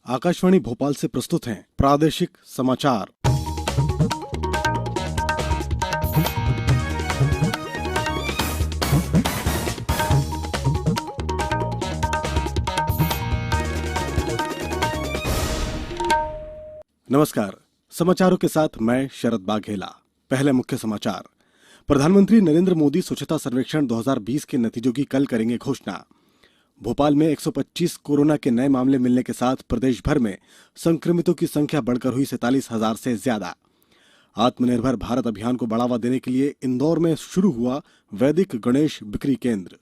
आकाशवाणी भोपाल से प्रस्तुत हैं प्रादेशिक समाचार। नमस्कार, समाचारों के साथ मैं शरद बाघेला। पहले मुख्य समाचार। प्रधानमंत्री नरेंद्र मोदी स्वच्छता सर्वेक्षण 2020 के नतीजों की कल करेंगे घोषणा। भोपाल में 125 कोरोना के नए मामले मिलने के साथ प्रदेश भर में संक्रमितों की संख्या बढ़कर हुई 47,000 से ज्यादा। आत्मनिर्भर भारत अभियान को बढ़ावा देने के लिए इंदौर में शुरू हुआ वैदिक गणेश बिक्री केंद्र।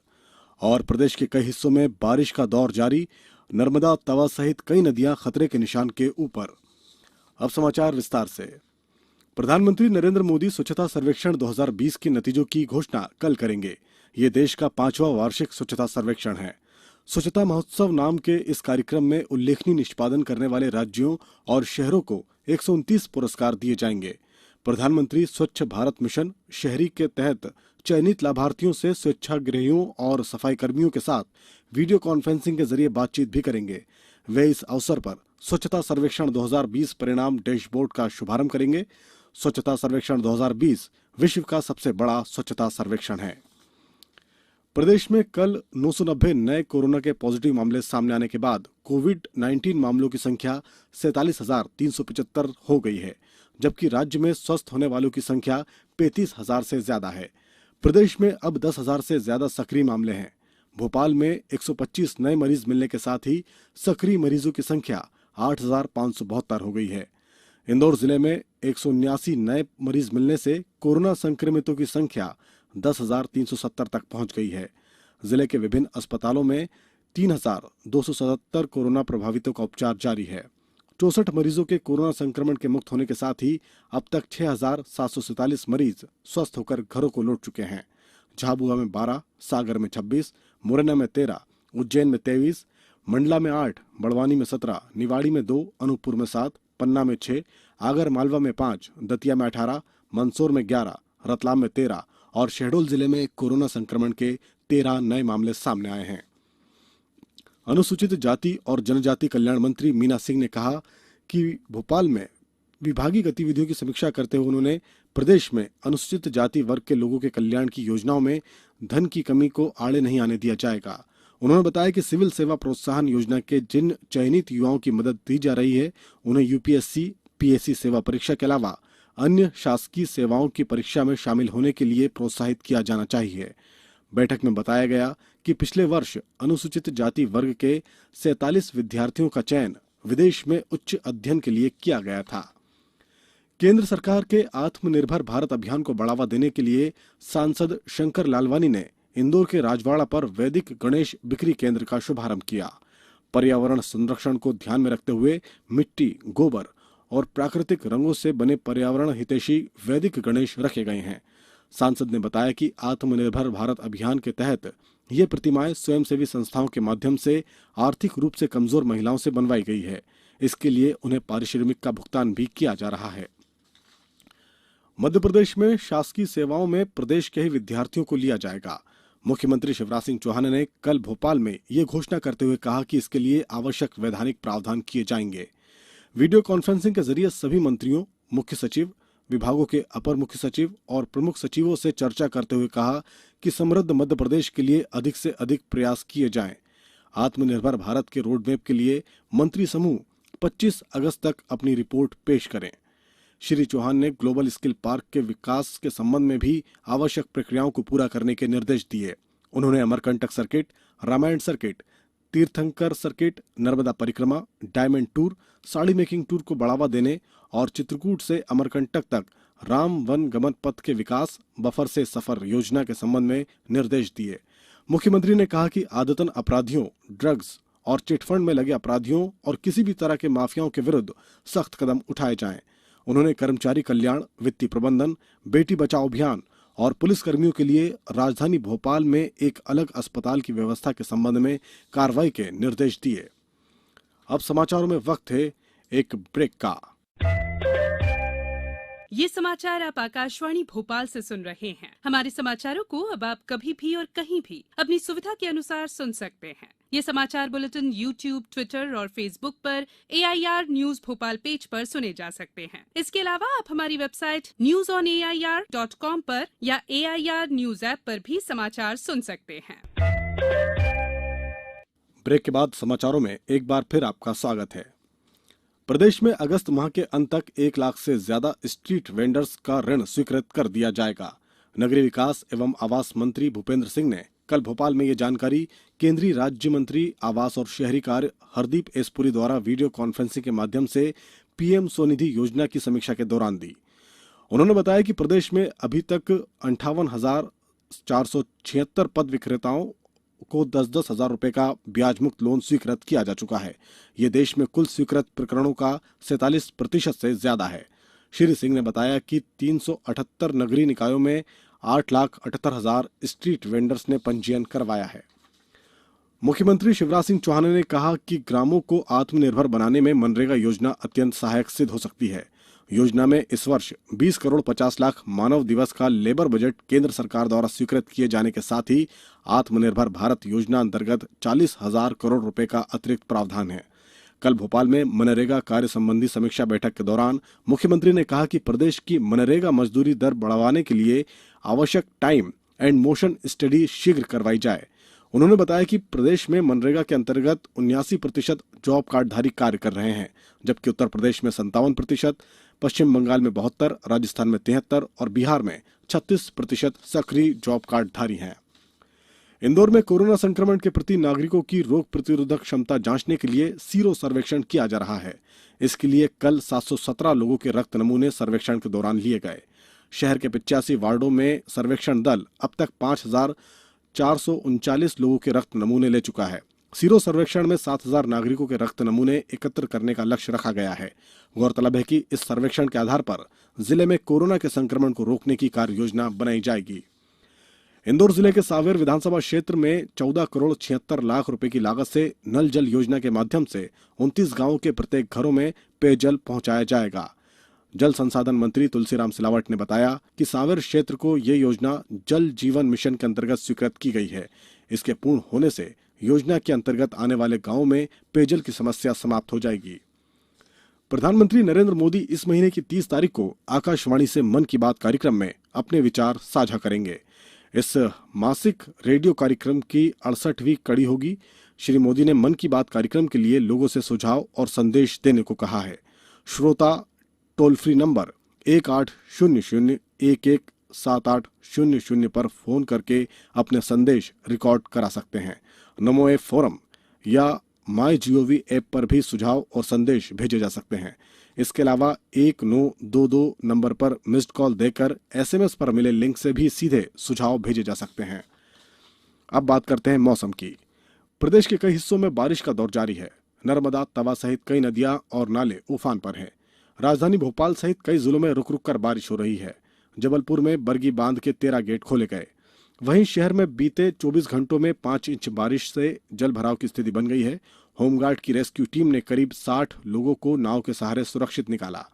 और प्रदेश के कई हिस्सों में बारिश का दौर जारी। नर्मदा, तवा सहित कई नदियां खतरे के निशान के ऊपर। अब समाचार विस्तार से। प्रधानमंत्री नरेंद्र मोदी स्वच्छता सर्वेक्षण 2020 के नतीजों की घोषणा कल करेंगे। ये देश का 5वां वार्षिक स्वच्छता सर्वेक्षण है। स्वच्छता महोत्सव नाम के इस कार्यक्रम में उल्लेखनीय निष्पादन करने वाले राज्यों और शहरों को 129 पुरस्कार दिए जाएंगे। प्रधानमंत्री स्वच्छ भारत मिशन शहरी के तहत चयनित लाभार्थियों से स्वच्छाग्रहियों और सफाई कर्मियों के साथ वीडियो कॉन्फ्रेंसिंग के जरिए बातचीत भी करेंगे। वे इस अवसर पर स्वच्छता सर्वेक्षण 2020 परिणाम डैशबोर्ड का शुभारंभ करेंगे। स्वच्छता सर्वेक्षण 2020 विश्व का सबसे बड़ा स्वच्छता सर्वेक्षण है। प्रदेश में कल 990 नए कोरोना के पॉजिटिव मामले सामने आने के बाद कोविड-19 मामलों की संख्या 47,375 हो गई है, जबकि राज्य में स्वस्थ होने वालों की संख्या 35,000 से ज्यादा है। प्रदेश में अब 10,000 से ज्यादा सक्रिय मामले हैं। भोपाल में 125 नए मरीज मिलने के साथ ही सक्रिय मरीजों की संख्या 8,572 हो गई है। इंदौर जिले में 179 नए मरीज मिलने से कोरोना संक्रमितों की संख्या 10,370 तक पहुंच गई है। जिले के विभिन्न अस्पतालों में 3,277 कोरोना प्रभावितों का उपचार जारी है। 64 मरीजों के कोरोना संक्रमण के मुक्त होने के साथ ही अब तक 6,747 मरीज स्वस्थ होकर घरों को लौट चुके हैं। झाबुआ में 12, सागर में 26, मुरैना में 13, उज्जैन में 23, मंडला में 8, बड़वानी में 17, निवाड़ी में 2, अनूपपुर में 7, पन्ना में 6, आगर मालवा में 5, दतिया में 18, मंदसौर में 11, रतलाम में 13 और शहडोल जिले में कोरोना संक्रमण के 13 नए मामले सामने आए हैं। अनुसूचित जाति और जनजाति कल्याण मंत्री मीना सिंह ने कहा कि भोपाल में विभागीय गतिविधियों की समीक्षा करते हुए उन्होंने प्रदेश में अनुसूचित जाति वर्ग के लोगों के कल्याण की योजनाओं में धन की कमी को आड़े नहीं आने दिया जाएगा। उन्होंने बताया कि सिविल सेवा प्रोत्साहन योजना के जिन चयनित युवाओं की मदद दी जा रही है, उन्हें यूपीएससी, पीएससी सेवा परीक्षा के अलावा अन्य शासकीय सेवाओं की परीक्षा में शामिल होने के लिए प्रोत्साहित किया जाना चाहिए। बैठक में बताया गया कि पिछले वर्ष अनुसूचित जाति वर्ग के 47 विद्यार्थियों का चयन विदेश में उच्च अध्ययन के लिए किया गया था। केंद्र सरकार के आत्मनिर्भर भारत अभियान को बढ़ावा देने के लिए सांसद शंकर लालवानी ने इंदौर के राजवाड़ा पर वैदिक गणेश बिक्री केंद्र का शुभारंभ किया। पर्यावरण संरक्षण को ध्यान में रखते हुए मिट्टी, गोबर और प्राकृतिक रंगों से बने पर्यावरण हितैषी वैदिक गणेश रखे गए हैं। सांसद ने बताया कि आत्मनिर्भर भारत अभियान के तहत ये प्रतिमाएं स्वयंसेवी संस्थाओं के माध्यम से आर्थिक रूप से कमजोर महिलाओं से बनवाई गई है। इसके लिए उन्हें पारिश्रमिक का भुगतान भी किया जा रहा है। मध्य प्रदेश में शासकीय सेवाओं में प्रदेश के ही विद्यार्थियों को लिया जाएगा। मुख्यमंत्री शिवराज सिंह चौहान ने कल भोपाल में ये घोषणा करते हुए कहा कि इसके लिए आवश्यक वैधानिक प्रावधान किए जाएंगे। वीडियो कॉन्फ्रेंसिंग के जरिए सभी मंत्रियों, मुख्य सचिव, विभागों के अपर मुख्य सचिव और प्रमुख सचिवों से चर्चा करते हुए कहा कि समृद्ध मध्य प्रदेश के लिए अधिक से अधिक प्रयास किए जाएं। आत्मनिर्भर भारत के रोडमैप के लिए मंत्री समूह 25 अगस्त तक अपनी रिपोर्ट पेश करें। श्री चौहान ने ग्लोबल स्किल पार्क के विकास के संबंध में भी आवश्यक प्रक्रियाओं को पूरा करने के निर्देश दिए। उन्होंने अमरकंटक सर्किट, रामायण सर्किट, तीर्थंकर सर्किट, नर्मदा परिक्रमा, diamond tour, sari making tour को बढ़ावा देने और चित्रकूट से अमरकंटक तक राम वन गमन पथ के विकास, बफर से सफर योजना के संबंध में निर्देश दिए। मुख्यमंत्री ने कहा कि आदतन अपराधियों, ड्रग्स और चिटफंड में लगे अपराधियों और किसी भी तरह के माफियाओं के विरुद्ध सख्त कदम उठाए जाएं। उन्होंने कर्मचारी कल्याण, वित्तीय प्रबंधन, बेटी बचाओ अभियान और पुलिस कर्मियों के लिए राजधानी भोपाल में एक अलग अस्पताल की व्यवस्था के संबंध में कार्रवाई के निर्देश दिए। अब समाचारों में वक्त है एक ब्रेक का। ये समाचार आप आकाशवाणी भोपाल से सुन रहे हैं। हमारे समाचारों को अब आप कभी भी और कहीं भी अपनी सुविधा के अनुसार सुन सकते हैं। ये समाचार बुलेटिन YouTube, ट्विटर और फेसबुक पर AIR न्यूज भोपाल पेज पर सुने जा सकते हैं। इसके अलावा आप हमारी वेबसाइट newsonair.com पर या AIR न्यूज ऐप पर भी समाचार सुन सकते हैं। ब्रेक के बाद समाचारों में एक बार फिर आपका स्वागत है। प्रदेश में अगस्त माह के अंत तक 1 लाख से ज्यादा स्ट्रीट वेंडर्स का ऋण स्वीकृत कर दिया जाएगा। नगरीय विकास एवं आवास मंत्री भूपेंद्र सिंह ने कल भोपाल में ये जानकारी केंद्रीय राज्य मंत्री आवास और शहरी कार्य हरदीप एस पुरी द्वारा वीडियो कॉन्फ्रेंसिंग के माध्यम से पीएम स्वनिधि योजना की समीक्षा के दौरान दी। उन्होंने बताया कि प्रदेश में अभी तक 58,476 पद विक्रेताओं को 10-10 हजार रुपए का ब्याज मुक्त लोन स्वीकृत किया जा चुका है। ये देश में कुल स्वीकृत प्रकरणों का 47% से ज्यादा है। श्री सिंह ने बताया कि 378 नगरीय निकायों में 8,78,000 स्ट्रीट वेंडर्स ने पंजीयन करवाया है। मुख्यमंत्री शिवराज सिंह चौहान ने कहा कि ग्रामों को आत्मनिर्भर बनाने में मनरेगा योजना अत्यंत सहायक सिद्ध हो सकती है। योजना में इस वर्ष 20 करोड़ 50 लाख मानव दिवस का लेबर बजट केंद्र सरकार द्वारा स्वीकृत किए जाने के साथ ही आत्मनिर्भर भारत योजना अंतर्गत 40,000 करोड़ रुपए का अतिरिक्त प्रावधान है। कल भोपाल में मनरेगा कार्य संबंधी समीक्षा बैठक के दौरान मुख्यमंत्री ने कहा कि प्रदेश की मनरेगा मजदूरी दर बढ़ाने के लिए आवश्यक टाइम एंड मोशन स्टडी शीघ्र करवाई जाए। उन्होंने बताया कि प्रदेश में मनरेगा के अंतर्गत 79% जॉब कार्डधारी कार्य कर रहे हैं, जबकि उत्तर प्रदेश में 57%, पश्चिम बंगाल में 72%, राजस्थान में 73% और बिहार में 36% सक्रिय जॉब कार्डधारी हैं। इंदौर में कोरोना संक्रमण के प्रति नागरिकों की रोग प्रतिरोधक क्षमता जांचने के लिए सीरो सर्वेक्षण किया जा रहा है। इसके लिए कल 717 लोगों के रक्त नमूने सर्वेक्षण के दौरान लिए गए। शहर के 85 वार्डों में सर्वेक्षण दल अब तक 5,439 लोगों के रक्त नमूने ले चुका है। सीरो सर्वेक्षण में 7,000 नागरिकों के रक्त नमूने एकत्र करने का लक्ष्य रखा गया है। गौरतलब है कि इस सर्वेक्षण के आधार पर जिले में कोरोना के संक्रमण को रोकने की कार्य योजना बनाई जाएगी। इंदौर जिले के सांवेर विधानसभा क्षेत्र में 14 करोड़ 76 लाख रुपए की लागत से नल जल योजना के माध्यम से 29 गांवों के प्रत्येक घरों में पेयजल पहुंचाया जाएगा। जल संसाधन मंत्री तुलसीराम सिलावट ने बताया कि सांवेर क्षेत्र को ये योजना जल जीवन मिशन के अंतर्गत स्वीकृत की गई है। इसके पूर्ण होने से योजना के अंतर्गत आने वाले गांवों में पेयजल की समस्या समाप्त हो जाएगी। प्रधानमंत्री नरेंद्र मोदी इस महीने की 30 तारीख को आकाशवाणी से मन की बात कार्यक्रम में अपने विचार साझा करेंगे। इस मासिक रेडियो कार्यक्रम की 68वीं कड़ी होगी। श्री मोदी ने मन की बात कार्यक्रम के लिए लोगों से सुझाव और संदेश देने को कहा है। श्रोता टोल फ्री नंबर 1800-117800 पर फोन करके अपने संदेश रिकॉर्ड करा सकते हैं। नमो ऐप फोरम या माई जीओवी ऐप पर भी सुझाव और संदेश भेजे जा सकते हैं। इसके अलावा 1922 नंबर पर मिस्ड कॉल देकर SMS पर मिले लिंक से भी सीधे सुझाव भेजे जा सकते हैं। अब बात करते हैं मौसम की। प्रदेश के कई हिस्सों में बारिश का दौर जारी है। नर्मदा, तवा सहित कई नदियां और नाले उफान पर हैं। राजधानी भोपाल सहित कई जिलों में रुक रुक कर बारिश हो रही है। जबलपुर में बरगी बांध के 13 गेट खोले गए। वहीं शहर में बीते 24 घंटों में 5 इंच बारिश से जल भराव की स्थिति बन गई है। होमगार्ड की रेस्क्यू टीम ने करीब 60 लोगों को नाव के सहारे सुरक्षित निकाला।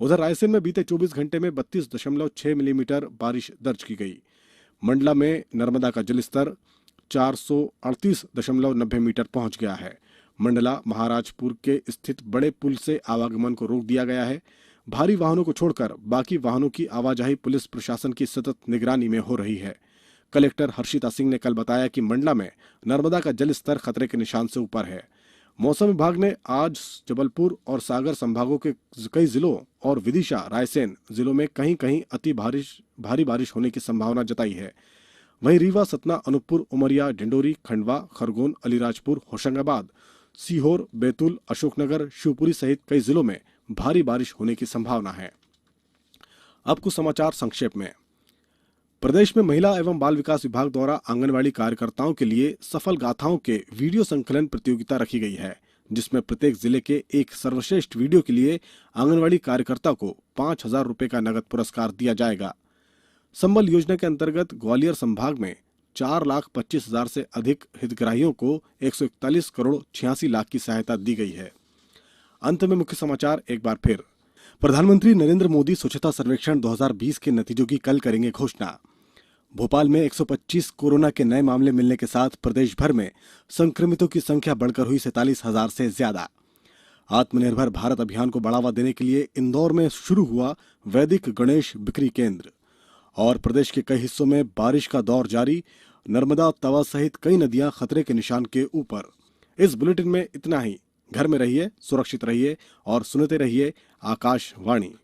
उधर रायसेन में बीते 24 घंटे में 32.6 मिलीमीटर बारिश दर्ज की गई। मंडला में नर्मदा का जलस्तर 438.90 मीटर पहुंच गया है। मंडला महाराजपुर के स्थित बड़े पुल से आवागमन को रोक दिया गया है। भारी वाहनों को छोड़कर बाकी वाहनों की आवाजाही पुलिस प्रशासन की सतत निगरानी में हो रही है। कलेक्टर हर्षिता सिंह ने कल बताया कि मंडला में नर्मदा का जलस्तर खतरे के निशान से ऊपर है। मौसम विभाग ने आज जबलपुर और सागर संभागों के कई जिलों और विदिशा, रायसेन जिलों में कहीं कहीं भारी बारिश होने की संभावना जताई है। वहीं रीवा, सतना, अनूपपुर, उमरिया, डिंडोरी, खंडवा, खरगोन, अलीराजपुर, होशंगाबाद, सीहोर, बैतूल, अशोकनगर, शिवपुरी सहित कई जिलों में भारी बारिश होने की संभावना है। अब कुछ समाचार संक्षेप में। प्रदेश में महिला एवं बाल विकास विभाग द्वारा आंगनवाड़ी कार्यकर्ताओं के लिए सफल गाथाओं के वीडियो संकलन प्रतियोगिता रखी गई है, जिसमें प्रत्येक जिले के एक सर्वश्रेष्ठ वीडियो के लिए आंगनवाड़ी कार्यकर्ता को 5,000 रुपए का नगद पुरस्कार दिया जाएगा। संबल योजना के अंतर्गत ग्वालियर संभाग में 4,25,000 से अधिक हितग्राहियों को 141 करोड़ 86 लाख की सहायता दी गई है। अंत में मुख्य समाचार एक बार फिर। प्रधानमंत्री नरेंद्र मोदी स्वच्छता सर्वेक्षण 2020 के नतीजों की कल करेंगे घोषणा। भोपाल में 125 कोरोना के नए मामले मिलने के साथ प्रदेश भर में संक्रमितों की संख्या बढ़कर हुई 47,000 से ज्यादा। आत्मनिर्भर भारत अभियान को बढ़ावा देने के लिए इंदौर में शुरू हुआ वैदिक गणेश बिक्री केंद्र। और प्रदेश के कई हिस्सों में बारिश का दौर जारी, नर्मदा, तवा सहित कई नदियां खतरे के निशान के ऊपर। इस बुलेटिन में इतना ही। घर में रहिए, सुरक्षित रहिए और सुनते रहिए आकाशवाणी।